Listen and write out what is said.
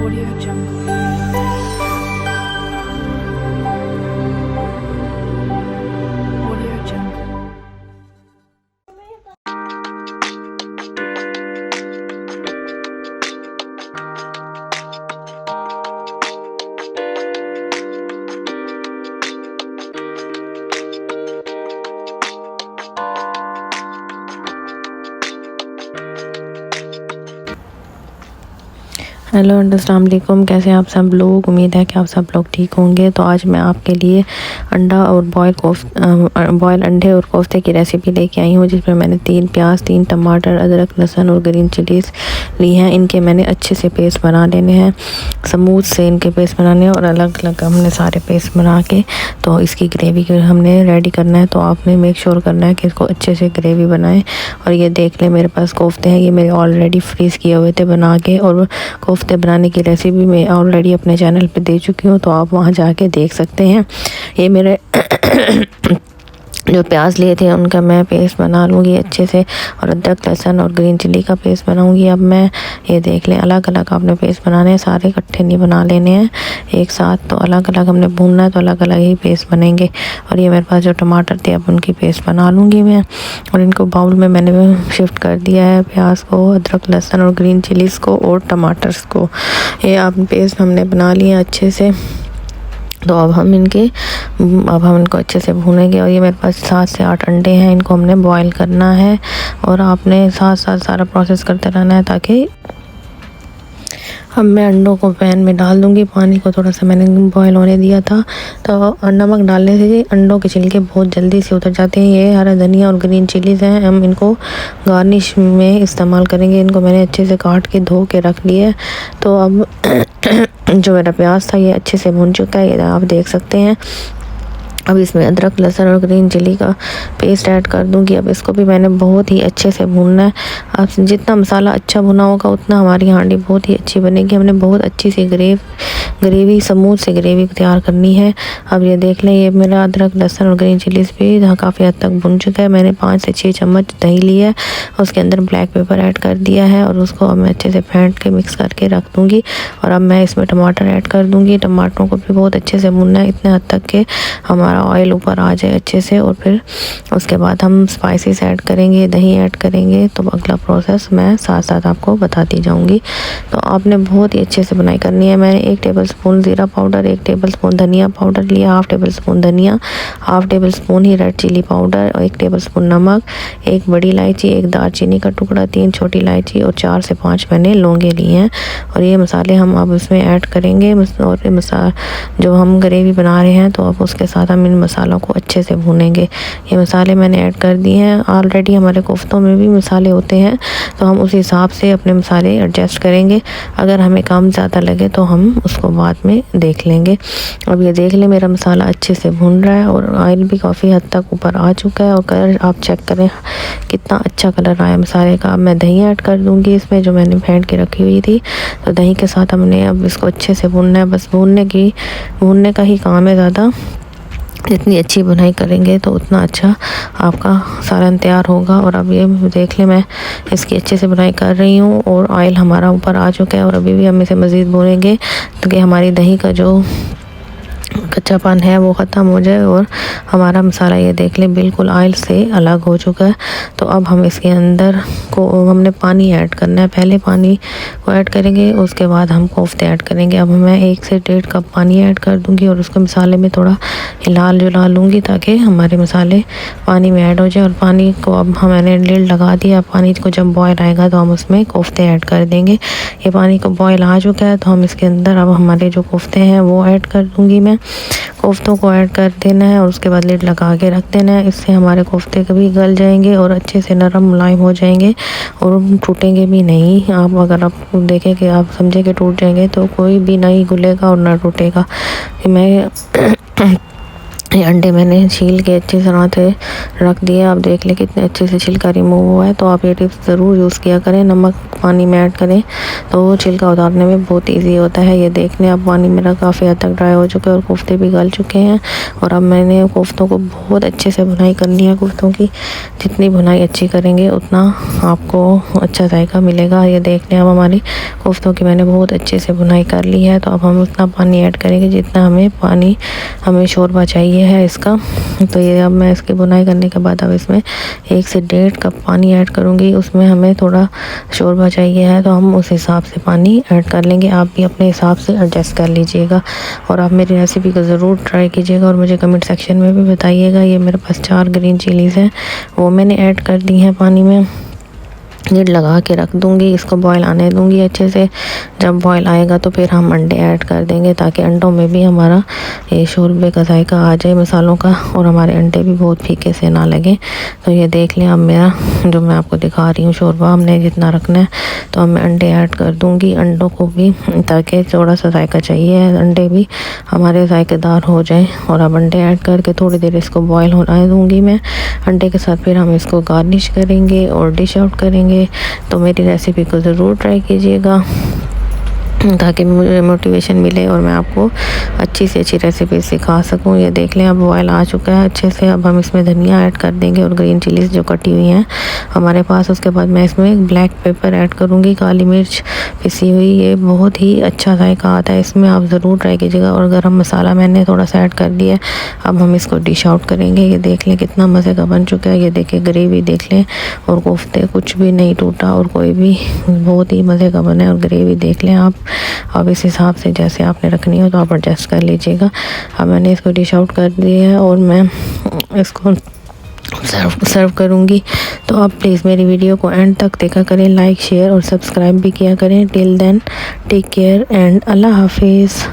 Audio Jungle. Audio Jungle. Hello अस्सलाम वालेकुम, कैसे हैं आप सब लोग। उम्मीद है कि आप सब लोग ठीक होंगे। तो आज मैं आपके लिए अंडा और बॉयल अंडे और कोफ्ते की रेसिपी लेके आई हूँ, जिसमें मैंने 3 प्याज, 3 टमाटर, अदरक, लहसुन और ग्रीन चिलीज़ ली हैं। इनके मैंने अच्छे से पेस्ट बना लेने हैं, स्मूथ से इनके पेस्ट बनाने हैं और अलग अलग हमने सारे पेस्ट बना के तो इसकी ग्रेवी हमने रेडी करना है। तो आपने मेक श्योर करना है कि इसको अच्छे से ग्रेवी बनाएं। और ये देख लें, मेरे पास कोफ्ते हैं, ये मेरे ऑलरेडी फ्रीज़ किए हुए थे बना के, और कोफ्ते बनाने की रेसिपी मैं ऑलरेडी अपने चैनल पे दे चुकी हूँ, तो आप वहाँ जाके देख सकते हैं। ये मेरे जो प्याज लिए थे उनका मैं पेस्ट बना लूँगी अच्छे से, और अदरक, लहसुन और ग्रीन चिली का पेस्ट बनाऊँगी। अब मैं ये देख लें, अलग अलग आपने पेस्ट बनाने हैं, सारे इकट्ठे नहीं बना लेने हैं एक साथ। तो अलग अलग हमने भूनना है, तो अलग अलग ही पेस्ट बनेंगे। और ये मेरे पास जो टमाटर थे, अब उनकी पेस्ट बना लूँगी मैं, और इनको बाउल में मैंने शिफ्ट कर दिया है, प्याज को, अदरक, लहसुन और ग्रीन चिलीज़ को और टमाटर्स को। ये आप पेस्ट हमने बना लिए अच्छे से। तो अब हम इनको अच्छे से भूनेंगे। और ये मेरे पास 7 से 8 अंडे हैं, इनको हमने बॉईल करना है, और आपने साथ साथ सारा प्रोसेस करते रहना है। ताकि अब मैं अंडों को पैन में डाल दूंगी, पानी को थोड़ा सा मैंने बॉईल होने दिया था। तो नमक डालने से अंडों के छिलके बहुत जल्दी से उतर जाते हैं। ये हरा धनिया और ग्रीन चिलीज़ हैं, हम इनको गार्निश में इस्तेमाल करेंगे। इनको मैंने अच्छे से काट के धो के रख लिया है। तो अब जो मेरा प्याज था ये अच्छे से भून चुका है, ये आप देख सकते हैं। अब इसमें अदरक, लहसुन और ग्रीन चिली का पेस्ट ऐड कर दूंगी। अब इसको भी मैंने बहुत ही अच्छे से भूनना है। अब जितना मसाला अच्छा भुना होगा उतना हमारी हांडी बहुत ही अच्छी बनेगी। हमने बहुत अच्छी सी ग्रेवी स्मूथ से ग्रेवी तैयार करनी है। अब ये देख लें, ये मेरा अदरक, लहसुन और ग्रीन चिलीज़ भी काफ़ी हद तक भुन चुका है। मैंने 5 से 6 चम्मच दही लिया है, उसके अंदर ब्लैक पेपर ऐड कर दिया है, और उसको अब मैं अच्छे से फेंट के मिक्स करके रख दूँगी। और अब मैं इसमें टमाटर ऐड कर दूँगी। टमाटरों को भी बहुत अच्छे से भुनना है, इतने हद तक के हमारा ऑयल ऊपर आ जाए अच्छे से। और फिर उसके बाद हम स्पाइसेस ऐड करेंगे, दही ऐड करेंगे। तो अगला प्रोसेस मैं साथ साथ आपको बताती जाऊंगी। तो आपने बहुत ही अच्छे से बनाई करनी है। मैंने 1 टेबलस्पून ज़ीरा पाउडर, 1 टेबलस्पून धनिया पाउडर लिया, 1/2 टेबलस्पून धनिया, 1/2 टेबलस्पून ही रेड चिली पाउडर, और 1 टेबलस्पून नमक, 1 बड़ी इलायची, 1 दालचीनी का टुकड़ा, 3 छोटी इलायची और 4 से 5 मैंने लौंगे लिए हैं। और ये मसाले हम अब इसमें ऐड करेंगे। और जो हम ग्रेवी बना रहे हैं, तो अब उसके साथ हम इन मसालों को अच्छे से भूनेंगे। ये मसाले मैंने ऐड कर दिए हैं। ऑलरेडी हमारे कोफ्तों में भी मसाले होते हैं, तो हम उस हिसाब से अपने मसाले एडजस्ट करेंगे। अगर हमें कम ज़्यादा लगे तो हम उसको बाद में देख लेंगे। अब ये देख लें, मेरा मसाला अच्छे से भून रहा है, और ऑयल भी काफ़ी हद तक ऊपर आ चुका है। और कलर आप चेक करें कितना अच्छा कलर आया मसाले का। अब मैं दही ऐड कर दूँगी इसमें, जो मैंने फेंट के रखी हुई थी। तो दही के साथ हमने अब इसको अच्छे से भूनना है। बस भूनने का ही काम है ज़्यादा। जितनी अच्छी बुनाई करेंगे तो उतना अच्छा आपका सालन तैयार होगा। और अब ये देख लें, मैं इसकी अच्छे से बुनाई कर रही हूँ, और ऑयल हमारा ऊपर आ चुका है। और अभी भी हम इसे मज़ीद भूनेंगे ताकि हमारी दही का जो कच्चापन है वो ख़त्म हो जाए, और हमारा मसाला ये देख लें बिल्कुल ऑयल से अलग हो चुका है। तो अब हम इसके अंदर को हमने पानी ऐड करना है। पहले पानी को ऐड करेंगे, उसके बाद हम कोफ्ते ऐड करेंगे। अब मैं 1 से 1.5 कप पानी ऐड कर दूंगी, और उसको मसाले में थोड़ा हिला लूँगी ताकि हमारे मसाले पानी में ऐड हो जाए। और पानी को अब मैंने लिड लगा दिया। पानी को जब बॉयल आएगा तो हम उसमें कोफ्ते ऐड कर देंगे। ये पानी को बॉयल आ चुका है, तो हम इसके अंदर अब हमारे जो कोफ्ते हैं वो ऐड कर दूँगी मैं। कोफ्तों को ऐड कर देना है, और उसके बाद लिड लगा के रख देना है। इससे हमारे कोफ्ते कभी गल जाएंगे और अच्छे से नरम मुलायम हो जाएंगे, और टूटेंगे भी नहीं। अगर आप देखें कि आप समझे कि टूट जाएंगे, तो कोई भी नहीं गुलेगा और ना टूटेगा। मैं ये अंडे मैंने छील के अच्छी तरह से रख दिए। आप देख लें कितने अच्छे से छिलका रिमूव हुआ है। तो आप ये टिप्स ज़रूर यूज़ किया करें। नमक पानी में ऐड करें तो छिलका उतारने में बहुत इजी होता है। ये देख लें अब पानी मेरा काफ़ी हद तक ड्राई हो चुका है और कोफ्ते भी गल चुके हैं। और अब मैंने कोफ्तों को बहुत अच्छे से भुनाई करनी है। कोफ्तों की जितनी भुनाई अच्छी करेंगे उतना आपको अच्छा जायका मिलेगा। ये देख लें अब हमारी कोफ्तों की मैंने बहुत अच्छे से भुनाई कर ली है। तो अब हम उतना पानी ऐड करेंगे जितना हमें शोरबा चाहिए है इसका। तो ये अब मैं इसकी बुनाई करने के बाद अब इसमें 1 से 1.5 कप पानी ऐड करूँगी। उसमें हमें थोड़ा शोरबा चाहिए है तो हम उस हिसाब से पानी ऐड कर लेंगे। आप भी अपने हिसाब से एडजस्ट कर लीजिएगा और आप मेरी रेसिपी को ज़रूर ट्राई कीजिएगा और मुझे कमेंट सेक्शन में भी बताइएगा। ये मेरे पास 4 ग्रीन चिलीज़ हैं, वो मैंने ऐड कर दी हैं पानी में। लिड लगा के रख दूँगी, इसको बॉयल आने दूँगी अच्छे से। जब बॉयल आएगा तो फिर हम अंडे ऐड कर देंगे ताकि अंडों में भी हमारा ये शोरबे का जायका आ जाए मसालों का और हमारे अंडे भी बहुत फीके से ना लगे। तो ये देख लें अब मेरा जो मैं आपको दिखा रही हूँ शोरबा हमने जितना रखना है तो अब मैं अंडे ऐड कर दूँगी अंडों को भी, ताकि थोड़ा सा जायका चाहिए अंडे भी हमारे जायकेदार हो जाए। और अब अंडे ऐड करके थोड़ी देर इसको बॉयल होने दूँगी मैं अंडे के साथ। फिर हम इसको गार्निश करेंगे और डिश आउट करेंगे। तो मेरी रेसिपी को ज़रूर ट्राई कीजिएगा ताकि मुझे मोटिवेशन मिले और मैं आपको अच्छी से अच्छी रेसिपी सिखा सकूं। ये देख लें अब बॉयल आ चुका है अच्छे से। अब हम इसमें धनिया ऐड कर देंगे और ग्रीन चिलीज़ जो कटी हुई हैं हमारे पास। उसके बाद मैं इसमें ब्लैक पेपर ऐड करूंगी, काली मिर्च पिसी हुई। ये बहुत ही अच्छा जायका आता है इसमें, आप ज़रूर ट्राई कीजिएगा। और गरम मसाला मैंने थोड़ा सा ऐड कर दिया है। अब हम इसको डिश आउट करेंगे। ये देख लें कितना मज़े का बन चुका है। ये देखिए ग्रेवी देख लें और कोफ्ते कुछ भी नहीं टूटा और कोई भी बहुत ही मज़े का बना है। और ग्रेवी देख लें आप अब इस हिसाब से जैसे आपने रखनी हो तो आप एडजस्ट कर लीजिएगा। अब मैंने इसको डिश आउट कर दिया है और मैं इसको सर्व करूँगी। तो आप प्लीज़ मेरी वीडियो को एंड तक देखा करें, लाइक शेयर और सब्सक्राइब भी किया करें। Till then take care and अल्लाह हाफिज़।